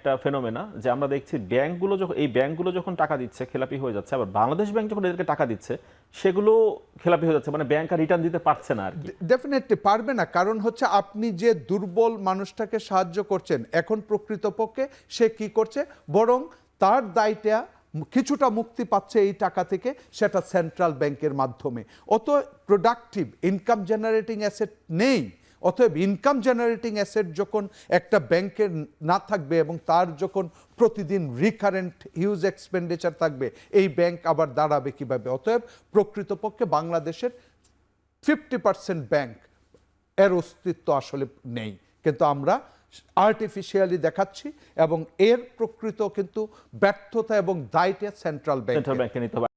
একটা ফেনোমেনা যে আমরা দেখছি ব্যাংকগুলো যখন টাকা দিচ্ছে খেলাপি হয়ে যাচ্ছে, আবার বাংলাদেশ ব্যাংক যখন এদেরকে টাকা দিচ্ছে সেগুলো খেলাপি হয়ে যাচ্ছে, মানে ব্যাংক আর রিটার্ন দিতে পারছে না আর কি। ডেফিনেটলি পারবে না, কারণ হচ্ছে আপনি যে দুর্বল মানুষটাকে সাহায্য করছেন, এখন প্রকৃতপক্ষে সে কি করছে, বরং তার দায়টা কিছুটা মুক্তি পাচ্ছে এই টাকা থেকে, সেটা সেন্ট্রাল ব্যাংকের মাধ্যমে। অত প্রোডাক্টিভ ইনকাম জেনারেটিং অ্যাসেট নেই। অতএব ইনকাম জেনারেটিং অ্যাসেট যখন একটা ব্যাংকের না থাকবে এবং তার যখন প্রতিদিন রিকারেন্ট হিউজ এক্সপেন্ডিচার থাকবে, এই ব্যাংক আবার দাঁড়াবে কিভাবে? অতএব প্রকৃতপক্ষে বাংলাদেশের 50% ব্যাংক এর অস্তিত্ব আসলে নেই, কিন্তু আমরা আর্টিফিশিয়ালি দেখাচ্ছি এবং এর প্রকৃত কিন্তু ব্যর্থতা এবং দায়টা সেন্ট্রাল ব্যাংক নিতে হবে।